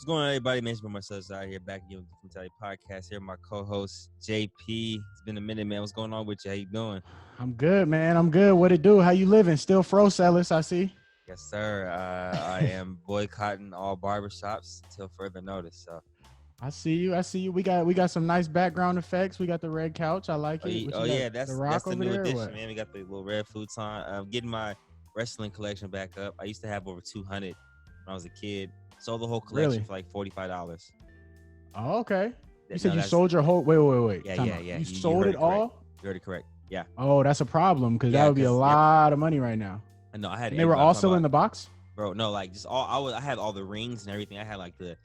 going on, everybody? Man, it's been MarcelasHoward here, back again with the Mentality Podcast. Here, my co-host JP. It's been a minute, man. What's going on with you? How you doing? I'm good, man. I'm good. What it do? How you living? Still Frosellis, I see. Yes, sir. I am boycotting all barbershops till further notice. So I see you. I see you. We got some nice background effects. We got the red couch. I like it. That's the rock the over new there, addition, man. We got the little red futon. I'm getting my wrestling collection back up. I used to have over 200 when I was a kid. Sold the whole collection for like $45. Oh, okay. You said you sold your whole. Wait. Yeah. You sold it all? You heard it correct. Yeah. Oh, that's a problem because that would be a lot of money right now. I know. I had. And they were also in the box, bro. No, like just all. I had all the rings and everything. I had like the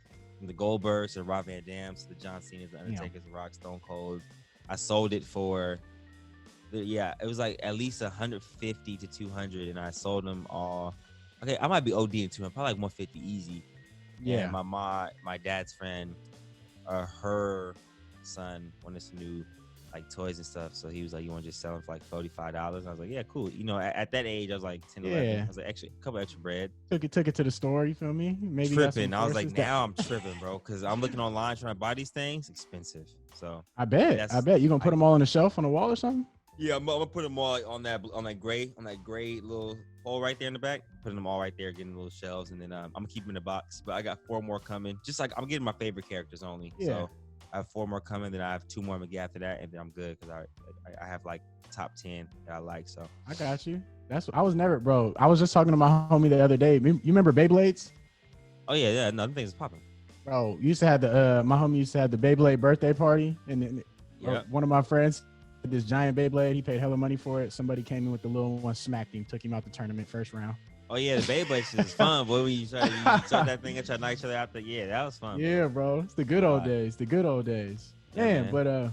Goldbergs, the Rob Van Dams, the John Cena's, the Undertaker's, the Rock, Stone Cold. I sold it for. It was like at least 150 to 200, and I sold them all. Okay, I might be ODing too. I'm probably like 150 easy. Yeah. And my dad's friend, her son wanted some new like toys and stuff. So he was like, "You want to just sell them for like $45?" I was like, "Yeah, cool." You know, at that age, I was like 10, 11. I was like, a couple extra bread. Took it to the store. You feel me? Maybe tripping. I was like, now I'm tripping, bro, because I'm looking online trying to buy these things. Expensive. So I bet you gonna put them all on the shelf on the wall or something. Yeah, I'm gonna put them all on that gray little hole right there in the back. Putting them all right there, getting little shelves, and then I'm gonna keep them in the box. But I got 4 more coming. Just like I'm getting my favorite characters only. Yeah. So I have 4 more coming. Then I have 2 more I'm gonna get after that, and then I'm good because I have like top 10 that I like. So I got you. I was never, bro. I was just talking to my homie the other day. You remember Beyblades? Oh yeah. Nothing thing's popping. Bro, used to have my homie used to have the Beyblade birthday party, and then one of my friends. This giant Beyblade, he paid hella money for it. Somebody came in with the little one, smacked him, took him out the tournament first round. Oh yeah, the Beyblade shit is fun, boy. When you start that thing and try to knock each other out there, yeah, that was fun. Yeah, bro, it's the good old days. The good old days. Yeah, man. But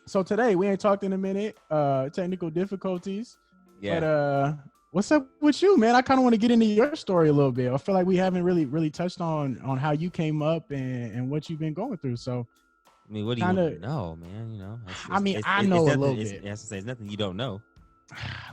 so today we ain't talked in a minute. Technical difficulties. Yeah. But what's up with you, man? I kind of want to get into your story a little bit. I feel like we haven't really touched on how you came up and what you've been going through. So. I mean, what do you want to know, man? You know, I know a little bit. There's nothing you don't know.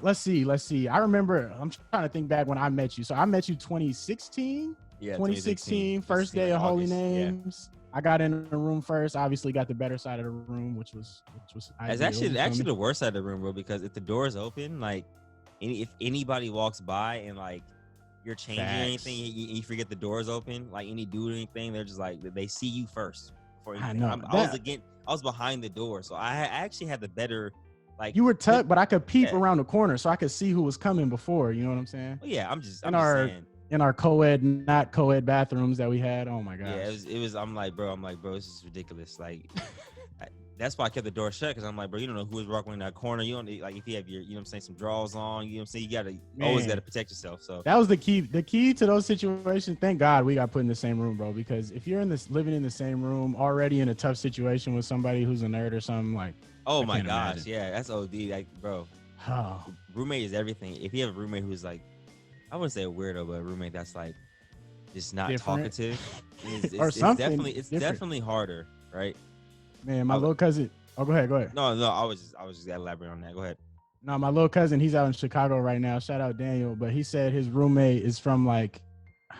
Let's see. I remember. I'm trying to think back when I met you. So I met you 2016. Yeah, 2016. First day of Holy Names. Yeah. I got in the room first. Obviously, got the better side of the room, which was. It's actually the worst side of the room, bro. Because if the door is open, like, if anybody walks by and like you're changing anything, you forget the door is open, like any dude or anything, they're just like they see you first. I know. I was behind the door, so I actually had the better, like. You were tucked, but I could peep around the corner, so I could see who was coming before. You know what I'm saying? Well, yeah, I'm just saying. In our co-ed, not co-ed bathrooms that we had. Oh my gosh. Yeah, it was. I'm like, bro, this is ridiculous. Like, that's why I kept the door shut, because I'm like, bro, you don't know who is walking in that corner. You don't like if you have your, you know what I'm saying, some drawers on. You know what I'm saying. You always gotta protect yourself. So that was the key. The key to those situations. Thank God we got put in the same room, bro. Because if you're living in the same room, already in a tough situation with somebody who's a nerd or something, like. Oh my gosh, yeah, that's OD. Like, bro, roommate is everything. If you have a roommate who's like, I wouldn't say a weirdo, but a roommate that's like just not talkative, it's definitely harder, right? Man, my little cousin. Oh, go ahead. No, I was just elaborating on that. Go ahead. No, my little cousin, he's out in Chicago right now. Shout out Daniel. But he said his roommate is from like,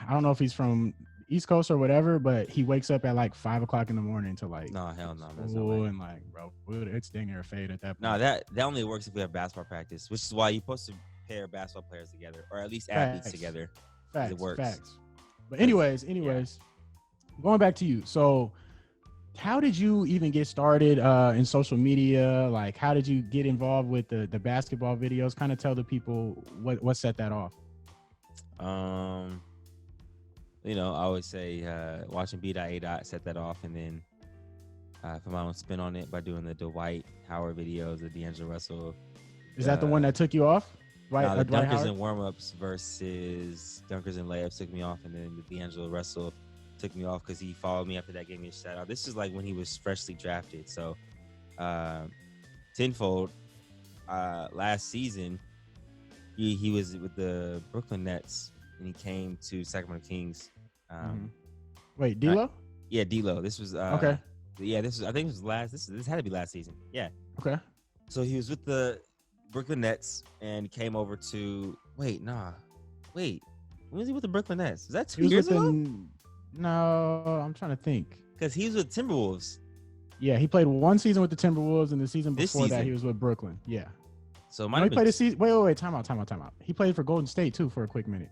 I don't know if he's from East Coast or whatever, but he wakes up at like 5 o'clock in the morning to like. No, hell no. And like, bro, it's dang near fade at that point. No, that only works if we have basketball practice, which is why you're supposed to pair basketball players together, or at least athletes together. It works. Facts. But anyways, going back to you. So how did you even get started in social media? Like, how did you get involved with the basketball videos? Kind of tell the people what set that off. You know, I always say watching B.A. set that off, and then put my own spin on it by doing the Dwight Howard videos, the D'Angelo Russell. Is that the one that took you off? The dunkers and warm-ups versus dunkers and layups took me off, and then the D'Angelo Russell took me off because he followed me after that, gave me a shout out. This is like when he was freshly drafted. So tenfold last season he was with the Brooklyn Nets and he came to Sacramento Kings. Wait, D'Lo? Yeah, D'Lo. This was okay. Yeah, this had to be last season. Yeah. Okay. So he was with the Brooklyn Nets and came over to when was he with the Brooklyn Nets? Was that 2 years ago? No, I'm trying to think. Because he was with Timberwolves. Yeah, he played one season with the Timberwolves, and the season before that he was with Brooklyn. Yeah. So he played a season. Wait. Time out. He played for Golden State too for a quick minute.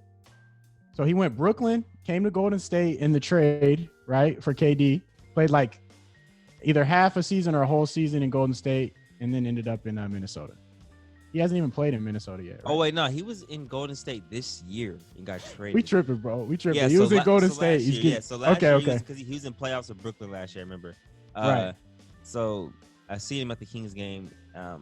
So he went Brooklyn, came to Golden State in the trade, right, for KD. Played like either half a season or a whole season in Golden State, and then ended up in Minnesota. He hasn't even played in Minnesota yet. Right? Oh wait, no, he was in Golden State this year and got traded. We tripping, bro. We tripping. Yeah, he was in Golden State. So last year, because he was in playoffs with Brooklyn last year. I remember. Right. So I seen him at the Kings game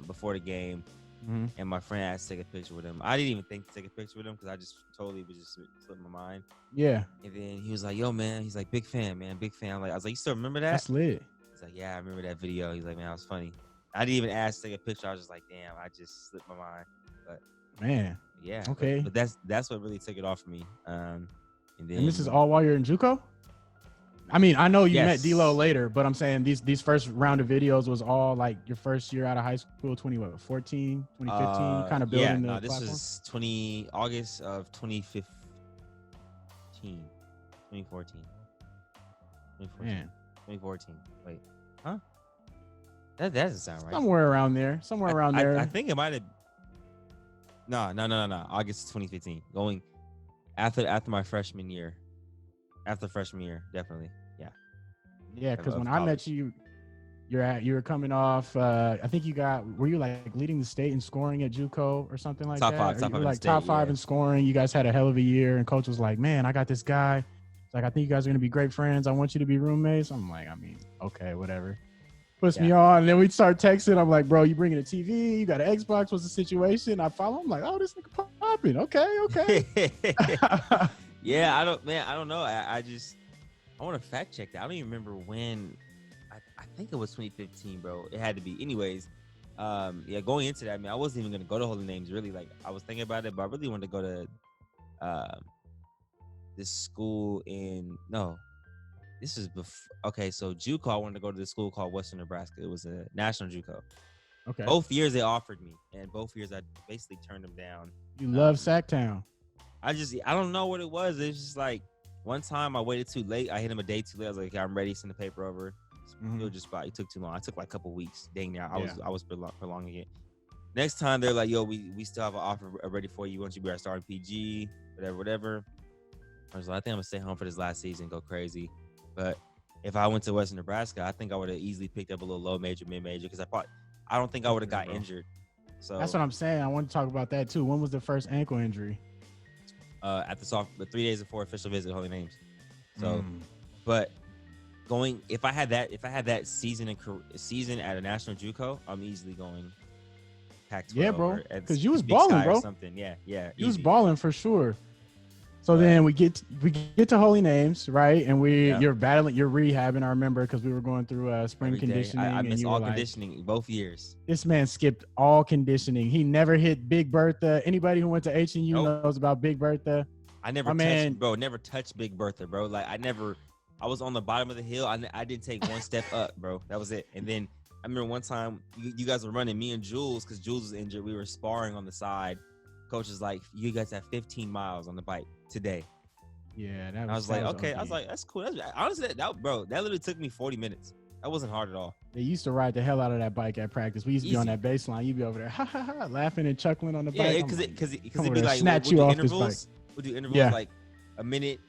before the game, and my friend asked to take a picture with him. I didn't even think to take a picture with him because I just totally was just slipping my mind. Yeah. And then he was like, "Yo, man," he's like, "Big fan, man, big fan." I was like, "You still remember that?" That's lit. He's like, "Yeah, I remember that video." He's like, "Man, that was funny." I didn't even ask to take a picture. I was just like, "Damn, I just slipped my mind." But man, yeah, okay. But that's what really took it off for me. And this is all while you're in JUCO? I mean, I know you met D-Lo later, but I'm saying these first round of videos was all like your first year out of high school, 2015, kind of building the this platform? was August of 2015. 2014. Man. 2014. Wait, huh? That doesn't sound right. Somewhere around there. I think it might have. No. August 2015. Going after my freshman year. After freshman year, definitely. Yeah. Yeah, because when I met you, you were coming off. I think were you like leading the state in scoring at JUCO or something like that? Top five in scoring. You guys had a hell of a year, and coach was like, "Man, I got this guy. It's like, I think you guys are gonna be great friends. I want you to be roommates." I'm like, I mean, okay, whatever. Puts me on, and then we start texting. I'm like, "Bro, you bringing a TV? You got an Xbox? What's the situation?" I follow him, like, "Oh, this nigga popping. Okay." Yeah, I don't know. I want to fact check that. I don't even remember when. I think it was 2015, bro. It had to be. Anyways, going into that, I mean, I wasn't even gonna go to Holy Names. Really, like, I was thinking about it, but I really wanted to go to this school this is before. Okay, so JUCO, I wanted to go to this school called Western Nebraska. It was a national JUCO. Okay. Both years they offered me, and both years I basically turned them down. You love Sacktown. I don't know what it was. It's just like one time I waited too late. I hit him a day too late. I was like, "Okay, I'm ready. Send the paper over." It took too long. I took like a couple weeks. Dang, now I was prolonging it. Next time they're like, "Yo, we still have an offer ready for you. Once you be starting PG, whatever." I was like, "I think I'm gonna stay home for this last season, go crazy." But if I went to Western Nebraska, I think I would have easily picked up a little low major, mid major, because I don't think I would have got injured. So that's what I'm saying. I want to talk about that too. When was the first ankle injury? At the 3 days before official visit to Holy Names. So, but if I had that season at a national JUCO, I'm easily going Pac-12. Yeah, bro. Because you was balling, bro. Something, yeah. You was balling for sure. So then we get to Holy Names, right? And you're rehabbing. I remember because we were going through spring conditioning. I missed all conditioning both years. This man skipped all conditioning. He never hit Big Bertha. Anybody who went to HNU knows about Big Bertha. I never touched Big Bertha, bro. Like I was on the bottom of the hill. I didn't take one step up, bro. That was it. And then I remember one time you guys were running, me and Jules, because Jules was injured. We were sparring on the side. Coach is like, "You guys have 15 miles on the bike today." Yeah, I was like, okay. I was like, that's cool. Honestly, that literally took me 40 minutes. That wasn't hard at all. They used to ride the hell out of that bike at practice. We used to be on that baseline. You'd be over there, ha ha ha, laughing and chuckling on the bike. Yeah, because it'd be like, snatch you off this bike. We'll do intervals like a minute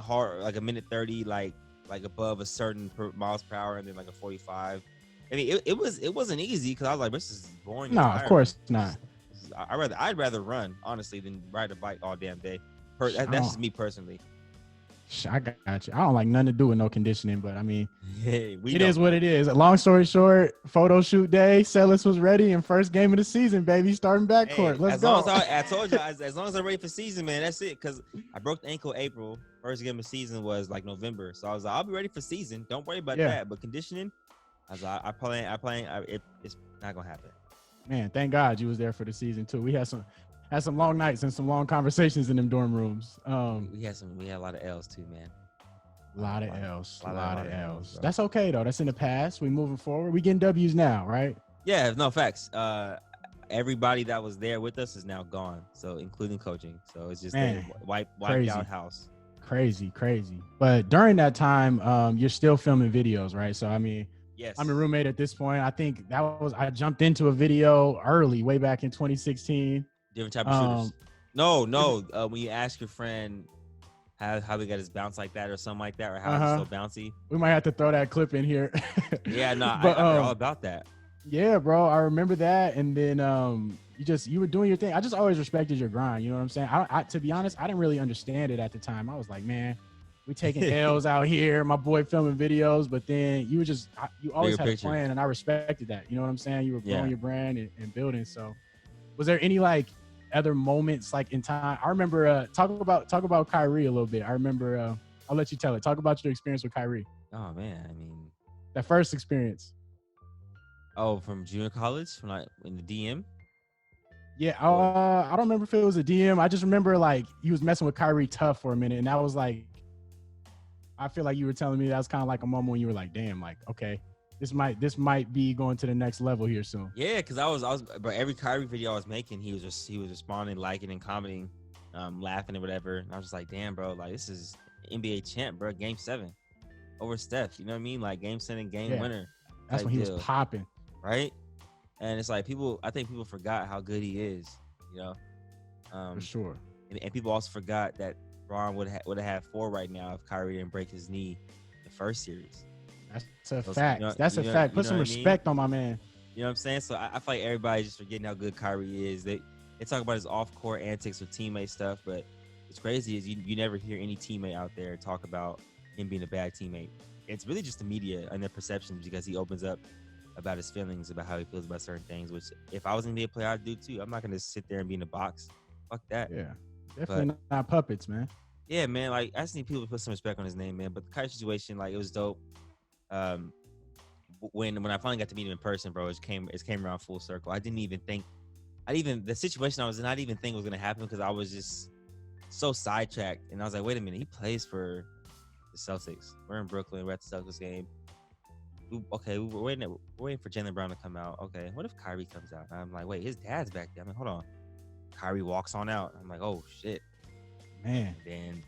hard, like a minute 30, like above a certain miles per hour, and then like a 45. I mean, it wasn't easy because I was like, this is boring. No, of course not. I'd rather run, honestly, than ride a bike all damn day. That's just me personally. I got you. I don't like nothing to do with no conditioning, but I mean, it is what it is. Long story short, photo shoot day. Celis was ready, and first game of the season, baby, starting backcourt. Let's go. I told you, as long as I'm ready for season, man, that's it. Because I broke the ankle April. First game of the season was like November, so I was like, I'll be ready for season. Don't worry about that. But conditioning, I was like, it's not gonna happen. Man, thank God you was there for the season too. We had some long nights and some long conversations in them dorm rooms. We had a lot of L's too, man. A lot of L's. Bro. That's okay though. That's in the past. We moving forward. We getting W's now, right? Yeah, no facts. Everybody that was there with us is now gone. So including coaching. So it's just wiped out house. Crazy. But during that time, you're still filming videos, right? So Yes. I'm a roommate at this point. I think I jumped into a video early, way back in 2016. Different type of shooters. No. When you ask your friend how they got his bounce like that or something like that, or how it's so bouncy. We might have to throw that clip in here. Yeah, no, I heard all about that. Yeah, bro, I remember that. And then you were doing your thing. I just always respected your grind. You know what I'm saying? I to be honest, I didn't really understand it at the time. I was like, man, we taking L's out here. My boy filming videos, but then you always had a plan, and I respected that. You know what I'm saying? You were growing your brand and building. So, was there any like other moments like in time? I remember talk about Kyrie a little bit. I remember I'll let you tell it. Talk about your experience with Kyrie. Oh man, I mean, that first experience. Oh, from junior college, from like in the DM. Yeah, I don't remember if it was a DM. I just remember like he was messing with Kyrie tough for a minute, and that was like, I feel like you were telling me that was kind of like a moment when you were like, damn, like okay, this might be going to the next level here soon. Yeah, because I was, but every Kyrie video I was making, he was responding, liking, and commenting, laughing and whatever. And I was just like, damn, bro, like this is NBA champ, bro. Game 7 over Steph. You know what I mean? Like game 7, game winner. That's when he was popping. Right? And it's like I think people forgot how good he is, you know? For sure. And people also forgot that Bron would have had 4 right now if Kyrie didn't break his knee the first series. That's a fact. That's a fact. Put some respect on my man. You know what I'm saying? So I feel like everybody's just forgetting how good Kyrie is. They talk about his off-court antics with teammate stuff, but what's crazy is you never hear any teammate out there talk about him being a bad teammate. It's really just the media and their perceptions, because he opens up about his feelings, about how he feels about certain things, which if I was an NBA player, I'd do too. I'm not going to sit there and be in a box. Fuck that. Yeah. Definitely not puppets, man. Yeah, man. Like, I just need people to put some respect on his name, man. But the Kyrie situation, like, it was dope. When I finally got to meet him in person, bro, it came around full circle. The situation I was in, I didn't even think it was going to happen, because I was just so sidetracked. And I was like, wait a minute, he plays for the Celtics. We're in Brooklyn. We're at the Celtics game. Okay, we're waiting for Jaylen Brown to come out. Okay, what if Kyrie comes out? And I'm like, wait, his dad's back there. I'm like, hold on. Kyrie walks on out. I'm like, oh shit, man. And then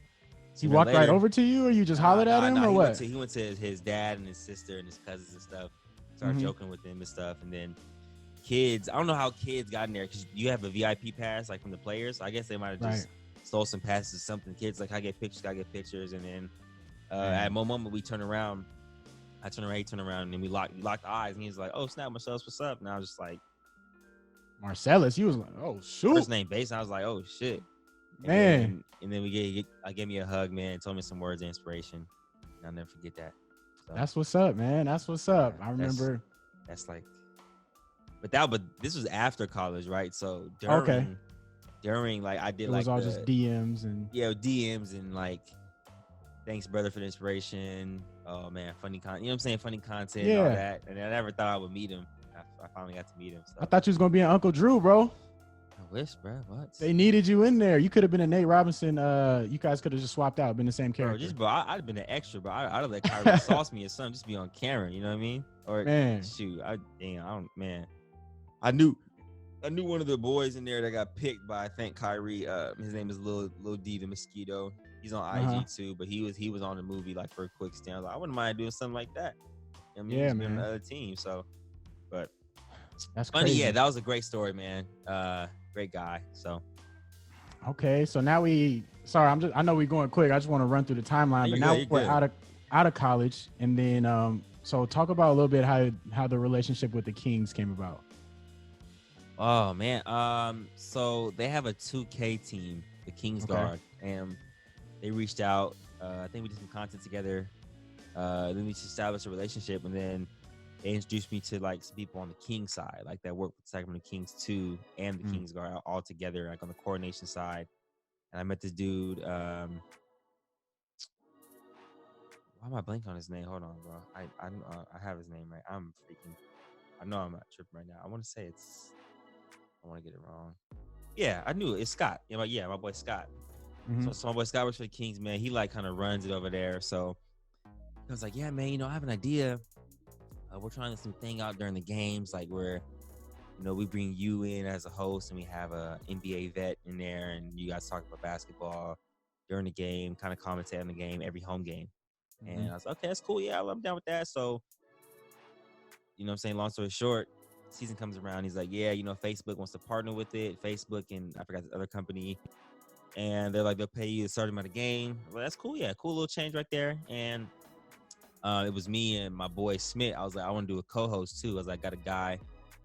he walked right over to you, or you just hollered at him, or what? He went to his dad and his sister and his cousins and stuff. Started joking with them and stuff, and then kids. I don't know how kids got in there, because you have a VIP pass like from the players. I guess they might have just stole some passes or something. Kids like, I get pictures, and then at one moment we turn around. I turn around, he turned around, and then we locked eyes, and he's like, "Oh snap, Marcellus, what's up?" And I was just like, Marcellus. He was like, "Oh shoot." First name base. And I was like, "Oh shit, man." And then I gave me a hug, man. Told me some words of inspiration. And I'll never forget that. So, that's what's up, man. That's what's up. I remember. That's like, but this was after college, right? So during like I did it was all just DMs and like, thanks brother for the inspiration. Oh man, funny content. You know what I'm saying? Funny content and all that. And I never thought I would meet him. I finally got to meet him. So. I thought you was gonna be an Uncle Drew, bro. I wish, bro. What? They needed you in there. You could have been a Nate Robinson. You guys could have just swapped out, been the same character. I'd have been an extra, bro. I'd have let Kyrie sauce me or something, just be on camera. You know what I mean? Or shoot, I knew one of the boys in there that got picked by, I think, Kyrie. His name is Lil D the Mosquito. He's on IG too, but he was on the movie like for a quick stint. I was like, I wouldn't mind doing something like that. I mean, he's been on the other team, so. But that's funny. Crazy. Yeah, that was a great story, man. Great guy. So. Okay, so now I know we're going quick. I just want to run through the timeline, but now we're out of college, and then so talk about a little bit how the relationship with the Kings came about. Oh man, so they have a 2K team, the Kings Guard, and they reached out. I think we did some content together. Then we established a relationship, and then they introduced me to like some people on the Kings side, like that work with Sacramento Kings 2 and the Kings Guard all together, like on the coordination side. And I met this dude. Why am I blanking on his name? Hold on, bro. I have his name right. I know I'm not tripping right now. I want to say I want to get it wrong. Yeah, I knew it. It's Scott. My boy Scott. So my boy Scott works for the Kings, man. He like kind of runs it over there. So I was like, yeah, man, I have an idea. We're trying this new thing out during the games, like where, we bring you in as a host and we have a NBA vet in there and you guys talk about basketball during the game, kind of commentate on the game, every home game. And I was like, okay, that's cool. Yeah, I'm down with that. So, you know what I'm saying? Long story short, season comes around. He's like, yeah, you know, Facebook wants to partner with it. Facebook and I forgot the other company. And they're like, they'll pay you a certain amount of game. Well, that's cool. Yeah, cool little change right there. And it was me and my boy Smith. I was like, I want to do a co-host too. I was like, got a guy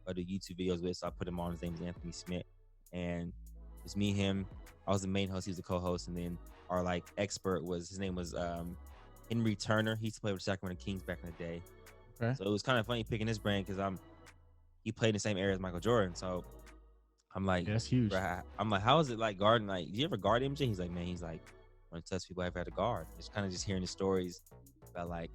I do YouTube videos with, so I put him on. His name is Anthony Smith. And it's me, him. I was the main host. He was the co-host. And then our like expert his name was Henry Turner. He used to play with the Sacramento Kings back in the day. Okay. So it was kind of funny picking his brain because he played in the same area as Michael Jordan. So I'm like, that's huge. I'm like, how is it like guarding? Like, do you ever guard MJ? He's like, man, one of the toughest people I've had to guard. It's kind of just hearing the stories about like,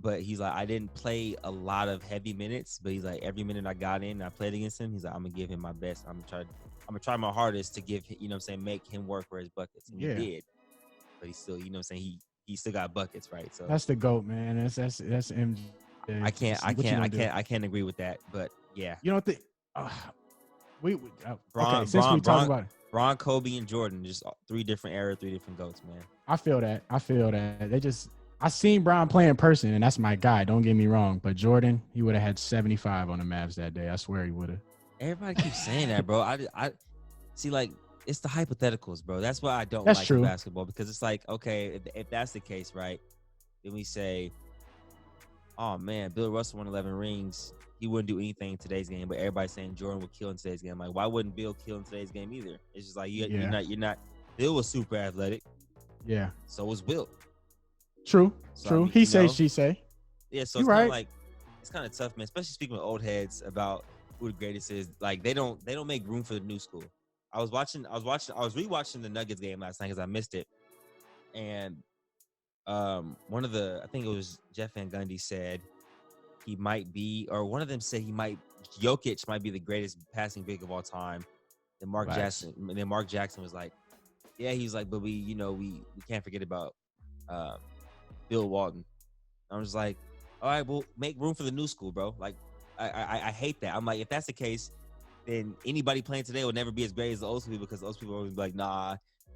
but he's like, I didn't play a lot of heavy minutes, but he's like, every minute I got in, I played against him. He's like, I'm gonna give him my best. I'm gonna try my hardest to give, you know what I'm saying, make him work for his buckets. And he did, but he still, you know what I'm saying, he still got buckets, right? So that's the GOAT, man. That's MJ. I can't agree with that, but yeah. You don't think since we talk about it. Bron, Kobe, and Jordan, just 3 different eras, 3 different GOATs, man. I feel that. I seen Bron play in person, and that's my guy. Don't get me wrong, but Jordan, he would have had 75 on the Mavs that day. I swear he would have. Everybody keeps saying that, bro. I see, like, it's the hypotheticals, bro. That's why I don't like basketball, because it's like, okay, if that's the case, right? Then we say, oh man, Bill Russell won 11 rings. He wouldn't do anything in today's game, but everybody's saying Jordan would kill in today's game. Like, why wouldn't Bill kill in today's game either? It's just like you're not. Bill was super athletic. Yeah. So was Bill. True. I mean, he say, she say. Yeah, so it's kind of like, it's kind of tough, man. Especially speaking with old heads about who the greatest is. Like, they don't make room for the new school. I was rewatching the Nuggets game last night because I missed it, and one of I think it was Jeff Van Gundy said he might be, or one of them said Jokic might be the greatest passing big of all time. Then Mark Jackson was like, yeah, he's like, but we can't forget about Bill Walton. I'm just like, all right, well, make room for the new school, bro. Like, I hate that. I'm like, if that's the case, then anybody playing today will never be as great as the old school, because those people are always like, nah,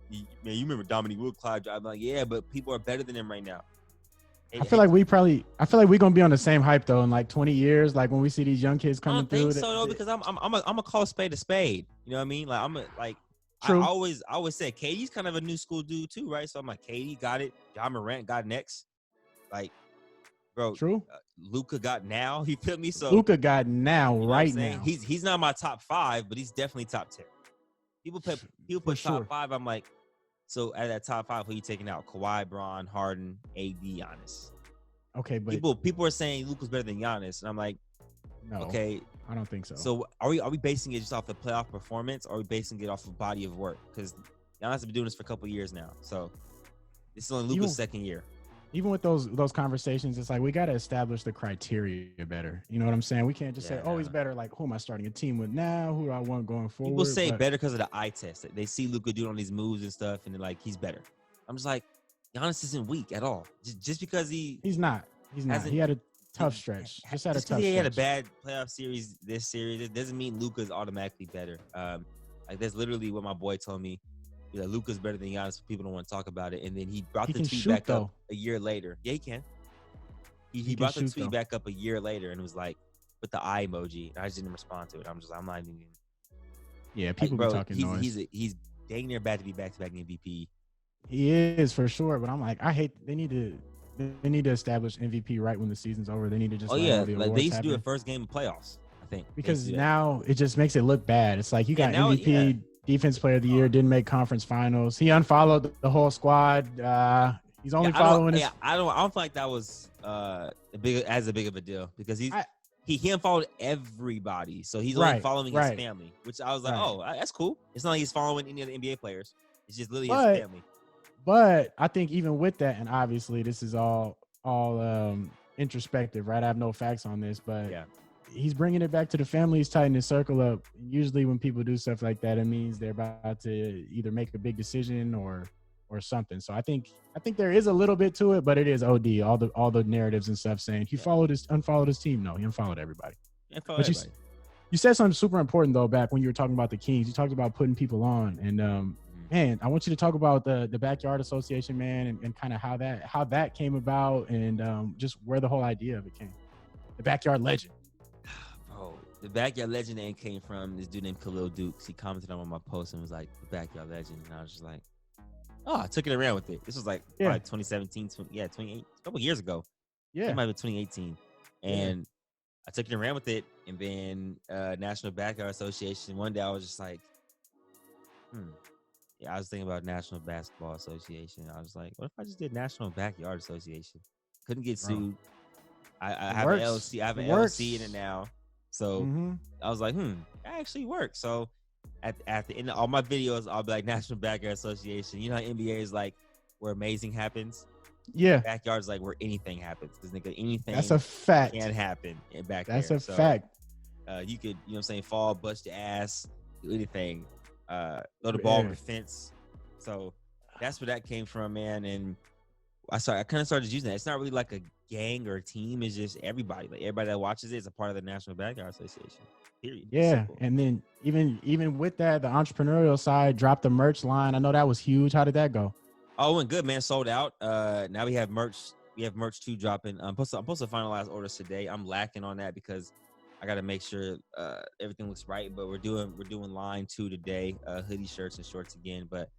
man, you remember Dominique Wood, Clyde? I'm like, yeah, but people are better than him right now. I feel like we're gonna be on the same hype though in like 20 years. Like when we see these young kids coming through. I don't think so though, because I'm a call spade a spade. You know what I mean? Like True. I always said KD's kind of a new school dude too, right? So I'm like, KD got it. John Morant got next. Like, bro. True. Luka got now. He feel me? So Luka got now, right now. He's not my top 5, but he's definitely top 10. People put top 5. I'm like, so at that top 5, who you taking out? Kawhi, Bron, Harden, AD, Giannis. Okay, but people are saying Luka's better than Giannis, and I'm like, no, okay, I don't think so. So are we basing it just off the playoff performance, or are we basing it off of body of work? Because Giannis has been doing this for a couple of years now, so this is only Luka's second year. Even with those conversations, it's like we got to establish the criteria better. You know what I'm saying? We can't just say, oh, he's better. Like, who am I starting a team with now? Who do I want going forward? People say better because of the eye test. They see Luka doing all these moves and stuff, and they're like, he's better. I'm just like, Giannis isn't weak at all. Just because he's not. He had a tough stretch. Just had a tough stretch. He had a bad playoff series this series. It doesn't mean Luka's automatically better. Like that's literally what my boy told me. Yeah, Luka's better than Giannis, but people don't want to talk about it. And then he brought the tweet back up a year later. Yeah, he can. He brought the tweet back up a year later and was like, with the eye emoji. And I just didn't respond to it. I'm not even. Yeah, people be talking noise. He's dang near bad to be back-to-back MVP. He is for sure, but I'm like, I hate. They need to establish MVP right when the season's over. They need to just. Oh yeah, like they used to do it first game of playoffs, I think. Because now it just makes it look bad. It's like you got MVP. Yeah. Defense player of the year, didn't make conference finals. He unfollowed the whole squad. He's only following his. I don't feel like that was as big of a deal because he unfollowed everybody. So he's only following his family, which I was like, oh, that's cool. It's not like he's following any of the NBA players. It's just literally his family. But I think even with that, and obviously this is all introspective, right? I have no facts on this, but yeah. He's bringing it back to the family. He's tightening his circle up. Usually when people do stuff like that, it means they're about to either make a big decision or something. So I think there is a little bit to it, but it is OD. All the narratives and stuff saying he unfollowed his team. No, he unfollowed everybody. You said something super important though back when you were talking about the Kings. You talked about putting people on, and man, I want you to talk about the Backyard Association, man, and kind of how that came about, and just where the whole idea of it came. The Backyard Legend. Bro, the Backyard Legend name came from this dude named Khalil Dukes. He commented on my post and was like, the Backyard Legend. And I was just like, oh, I took it around with it. This was like 2017, 28, a couple years ago. Yeah. It might have been 2018. And I took it around with it. And then National Backyard Association, one day I was just like, I was thinking about National Basketball Association. I was like, what if I just did National Backyard Association? Couldn't get sued. I have an LLC. I have an LLC in it now. So I was like, that actually works. So at the end of all my videos, I'll be like National Backyard Association. You know how NBA is like where amazing happens? Yeah. Backyard is like where anything happens. Because nigga, anything that's a fact. Can happen in back That's there. A fact. You could, you know what I'm saying, fall, bust your ass, do anything. Throw the ball over the fence. So that's where that came from, man. And I kind of started using that. It's not really like a gang or a team. It's just everybody. Like everybody that watches it is a part of the National Backyard Association. Period. Yeah. And then even with that, the entrepreneurial side dropped the merch line. I know that was huge. How did that go? Oh, and good, man. Sold out. Now we have merch. We have merch 2 dropping. I'm supposed to finalize orders today. I'm lacking on that because I got to make sure everything looks right. But we're doing line 2 today. Hoodie, shirts, and shorts again, but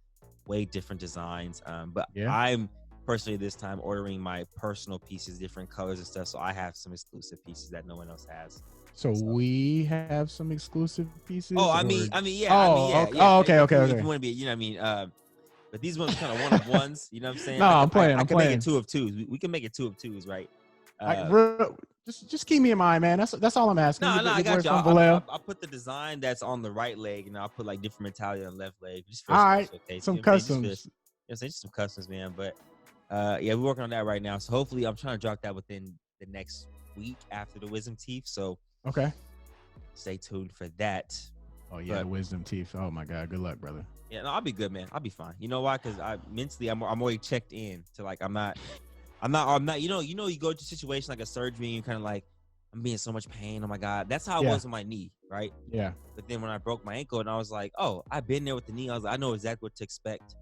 way different designs. But I'm personally this time ordering my personal pieces, different colors and stuff. So I have some exclusive pieces that no one else has. So we have some exclusive pieces. Oh, I mean, yeah. Oh, okay. If you want to be, you know what I mean? But these ones are kind of one of ones. You know what I'm saying? No, I'm playing. I can make it 2 of 2s. We can make it 2 of 2s, right? Just keep me in mind, man. That's all I'm asking. No, I got you. I'll put the design that's on the right leg, and I'll put like different mentality on the left leg. Just all right, some customs. Just some customs, man. But we're working on that right now. So hopefully, I'm trying to drop that within the next week after the wisdom teeth. So okay, stay tuned for that. Oh yeah, the wisdom teeth. Oh my God, good luck, brother. Yeah, no, I'll be good, man. I'll be fine. You know why? Because I'm already checked in to like I'm not. You know, you go to a situation like a surgery and you're kind of like, I'm being so much pain. Oh my God. That's how it was with my knee, right? Yeah. But then when I broke my ankle and I was like, oh, I've been there with the knee. I was like, I know exactly what to expect.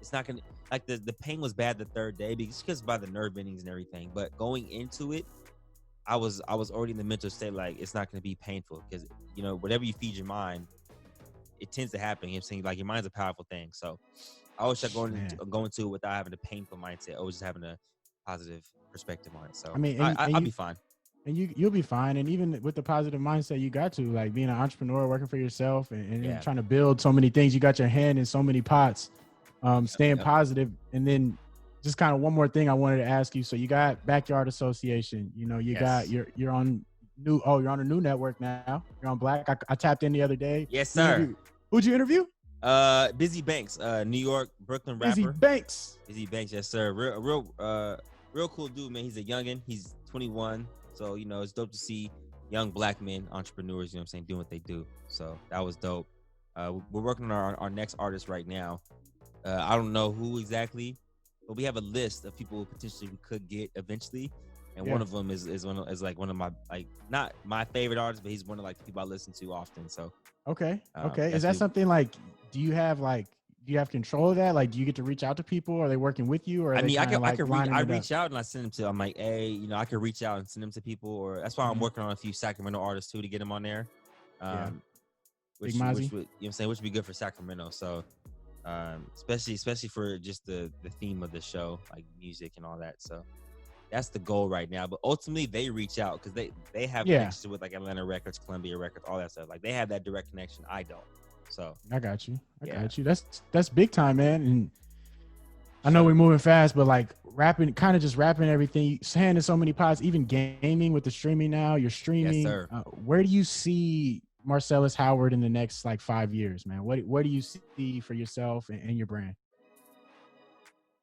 It's not going to, like the pain was bad the 3rd day because by the nerve endings and everything. But going into it, I was already in the mental state like it's not going to be painful because, you know, whatever you feed your mind, it tends to happen. You know what I'm saying? Like your mind's a powerful thing. So I always try going into it without having a painful mindset. Always just having a positive perspective on it. So I mean, I'll be fine. And you'll be fine. And even with the positive mindset you got to, like being an entrepreneur, working for yourself and trying to build so many things, you got your hand in so many pots, staying positive. And then just kind of one more thing I wanted to ask you. So you got Backyard Association, you know, got you're on a new network now. You're on Black. I tapped in the other day. Yes, sir. Who'd you interview? Busy Banks, New York, Brooklyn rapper. Busy Banks, yes, sir. Real cool dude, man. He's a youngin'. He's 21. So, you know, it's dope to see young Black men, entrepreneurs, you know what I'm saying, doing what they do. So that was dope. We're working on our next artist right now. I don't know who exactly, but we have a list of people who potentially we could get eventually. And one of them is one of my, like, not my favorite artists, but he's one of like the people I listen to often. So okay. Is that something like, do you have control of that? Like, do you get to reach out to people? Are they working with you? Or I reach out and I send them to. I'm like, hey, you know, I can reach out and send them to people. Or that's why I'm working on a few Sacramento artists too to get them on there. Which would, you know what I'm saying, which would be good for Sacramento. So, especially for just the theme of the show, like music and all that. So that's the goal right now. But ultimately, they reach out because they have connections with like Atlanta Records, Columbia Records, all that stuff. Like they have that direct connection. I don't. So I got you. That's big time, man. And I know we're moving fast, but like rapping everything, hand in so many pots, even gaming with the streaming now. You're streaming. Yes, sir. Where do you see Marcellus Howard in the next like 5 years, man? What do you see for yourself and your brand?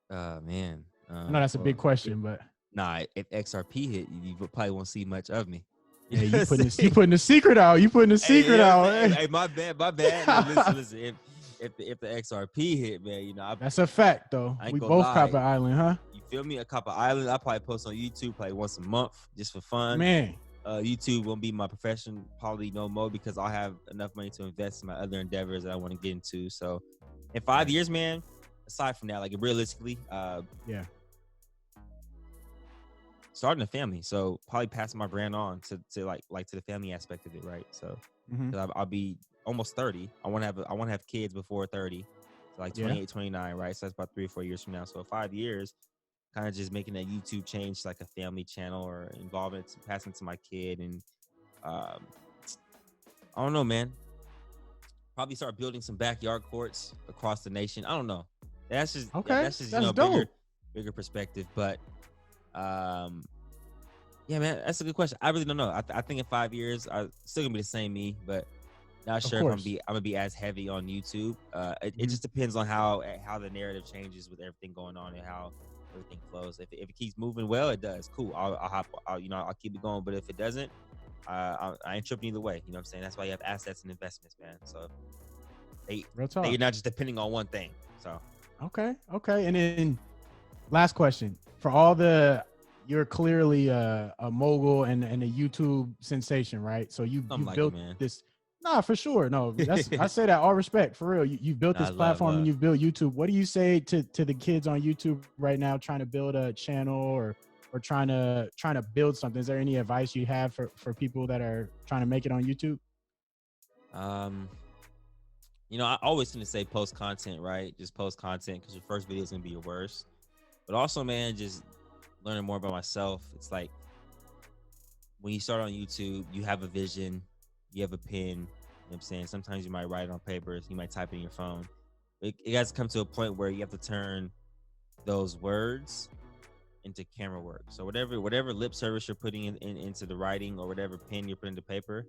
Man. I know that's a big question, but nah, if XRP hit, you probably won't see much of me. Yeah, you putting the secret out. Hey, my bad. Now, listen. If the XRP hit, man, you know that's a fact though. We both cop an island, huh? You feel me? A cop an island. I probably post on YouTube probably once a month just for fun. Man, YouTube won't be my profession probably no more because I'll have enough money to invest in my other endeavors that I want to get into. So In 5 years, man, aside from that, like realistically, starting a family. So probably passing my brand on to like to the family aspect of it, right? So I'll be almost 30. I want to have kids before 30. So like 28, 29, right? So that's about 3 or 4 years from now. So 5 years, kind of just making that YouTube change to like a family channel or involving it, passing to my kid. And I don't know, man. Probably start building some backyard courts across the nation. I don't know. That's just that's bigger perspective. But yeah, man, that's a good question. I really don't know. I think in 5 years, I'm still gonna be the same me, but not sure if I'm gonna be as heavy on YouTube. It just depends on how the narrative changes with everything going on and how everything flows. If it keeps moving well, it does. Cool. I'll keep it going. But if it doesn't, I ain't tripping either way. You know what I'm saying? That's why you have assets and investments, man. So you're not just depending on one thing. So okay. And then last question for all you're clearly a mogul and a YouTube sensation, right? So you built this. Nah, for sure. No, I say that all respect, for real. You built this platform and you've built YouTube. What do you say to the kids on YouTube right now trying to build a channel or trying to build something? Is there any advice you have for people that are trying to make it on YouTube? I always tend to say post content, right? Just post content because your first video is gonna be your worst. But also, man, just learning more about myself. It's like when you start on YouTube, you have a vision, you have a pen. You know what I'm saying? Sometimes you might write it on paper, you might type it in your phone. It has to come to a point where you have to turn those words into camera work. So whatever lip service you're putting into the writing, or whatever pen you're putting to paper,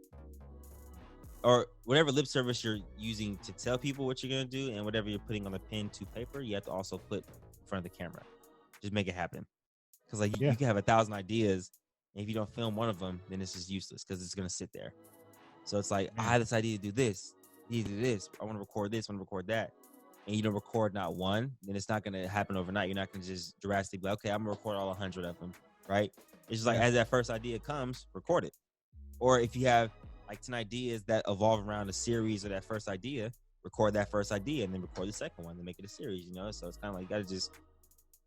or whatever lip service you're using to tell people what you're going to do, and whatever you're putting on the pen to paper, you have to also put in front of the camera. Just make it happen. Because you can have 1,000 ideas, and if you don't film one of them, then it's just useless because it's going to sit there. So it's like, I have this idea to do this, need to do this, I want to record this, I want to record that, and you don't record not one, then it's not going to happen overnight. You're not going to just drastically be like, okay, I'm going to record all 100 of them, right? It's just like, as that first idea comes, record it. Or if you have like 10 ideas that evolve around a series of that first idea, record that first idea and then record the second one to make it a series, So it's kind of like, you got to just,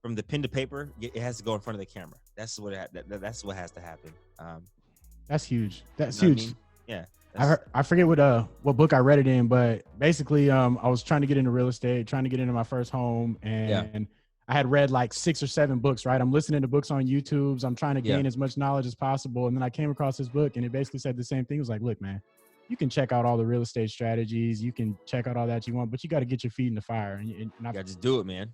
from the pen to paper, it has to go in front of the camera. That's what that's what has to happen. That's huge. That's huge. I mean? Yeah. I forget what book I read it in, but basically, I was trying to get into real estate, trying to get into my first home, and I had read like 6 or 7 books, right? I'm listening to books on YouTube. So I'm trying to gain as much knowledge as possible. And then I came across this book and it basically said the same thing. It was like, look, man, you can check out all the real estate strategies. You can check out all that you want, but you got to get your feet in the fire. And you got to just do it, man.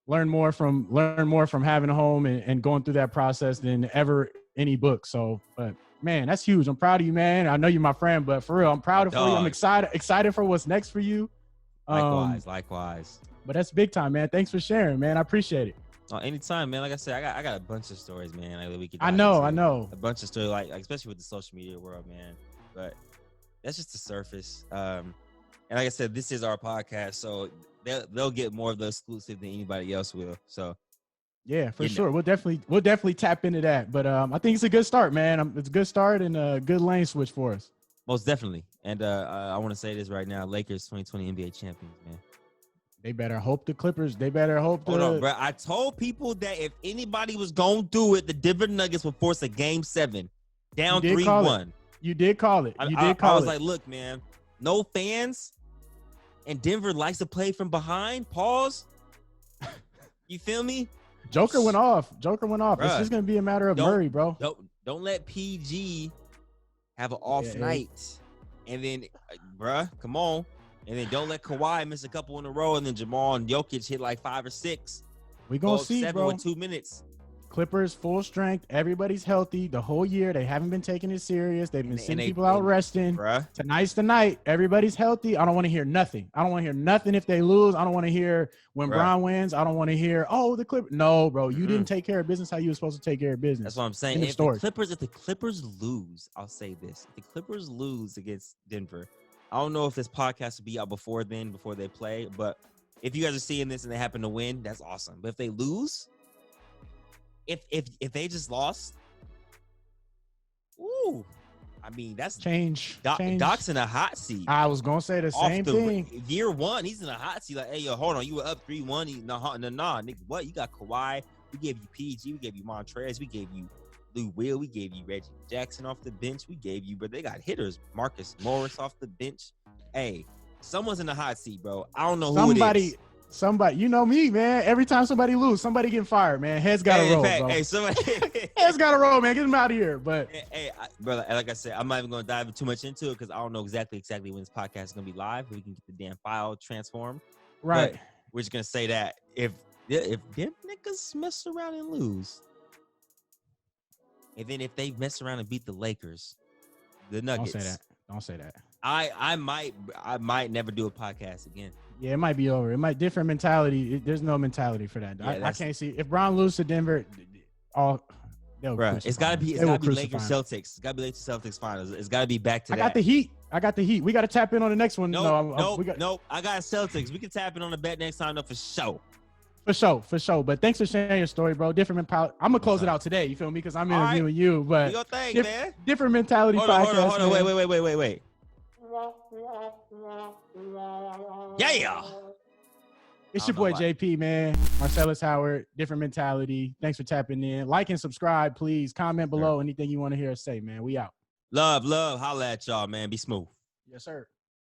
Learn more from having a home and going through that process than ever any book. So, but man, that's huge. I'm proud of you, man. I know you're my friend, but for real, I'm proud of you. I'm excited for what's next for you. Likewise. But that's big time, man. Thanks for sharing, man. I appreciate it. Oh, anytime, man. Like I said, I got a bunch of stories, man. Like, that we could. I know. A bunch of stories, like especially with the social media world, man. But that's just the surface. And like I said, this is our podcast, so they'll get more of the exclusive than anybody else will. So yeah, for sure. We'll definitely tap into that. But I think it's a good start, man. It's a good start and a good lane switch for us. Most definitely. And I want to say this right now: Lakers 2020 NBA champions, man. They better hope the Clippers. Hold on, bro. I told people that if anybody was gonna do it, the Denver Nuggets would force a Game 7, down 3-1. You did call it. I was like, look, man, no fans, and Denver likes to play from behind. Pause. You feel me? Joker went off. Bruh, it's just gonna be a matter of Murray, bro. Don't let PG have an off night, and then, bruh, come on. And then don't let Kawhi miss a couple in a row, and then Jamal and Jokic hit like 5 or 6. We gonna see, 7 bro. in 2 minutes. Clippers full strength. Everybody's healthy the whole year. They haven't been taking it serious. They've been sending people out resting. Bruh. Tonight's the night. Everybody's healthy. I don't want to hear nothing. I don't want to hear nothing if they lose. I don't want to hear when Bron wins. I don't want to hear, the Clippers. No, bro. You didn't take care of business how you were supposed to take care of business. That's what I'm saying. If the Clippers lose, I'll say this. If the Clippers lose against Denver, I don't know if this podcast will be out before they play, but if you guys are seeing this and they happen to win, that's awesome. But if they lose, if they just lost, I mean, that's change. Doc's in a hot seat. I was gonna say the same thing. Year one, he's in a hot seat. Like, hey, yo, hold on, you were up 3-1. No, nigga, what? You got Kawhi. We gave you PG. We gave you Montrez. We gave you Lou Will. We gave you Reggie Jackson off the bench. We gave you, but they got hitters. Marcus Morris off the bench. Hey, someone's in the hot seat, bro. I don't know who it is. Somebody, you know me, man. Every time somebody lose, somebody getting fired, man. Heads gotta roll, bro. Hey, somebody heads gotta roll, man. Get them out of here. But brother, like I said, I'm not even gonna dive too much into it because I don't know exactly when this podcast is gonna be live. We can get the damn file transformed. Right. But we're just gonna say that if them niggas mess around and lose, and then if they mess around and beat the Lakers, the Nuggets. Don't say that. I might never do a podcast again. Yeah, it might be over. It might different mentality. There's no mentality for that. Yeah, I can't see if Brown lose to Denver. It's gotta be Lakers Celtics. It's gotta be Lakers Celtics finals. It's gotta be back to that. I got the Heat. We gotta tap in on the next one. Nope. I got Celtics. We can tap in on the bet next time though, for sure. For sure. But thanks for sharing your story, bro. Different mentality. I'm gonna close it out today. You feel me? Because I'm interviewing you. But do your thing, man. Different mentality podcast. Hold on. Wait. Yeah. It's your boy JP, man. Marcellus Howard, different mentality. Thanks for tapping in. Like and subscribe, please. Comment below anything you want to hear us say, man. We out. Love. Holla at y'all, man. Be smooth. Yes, sir.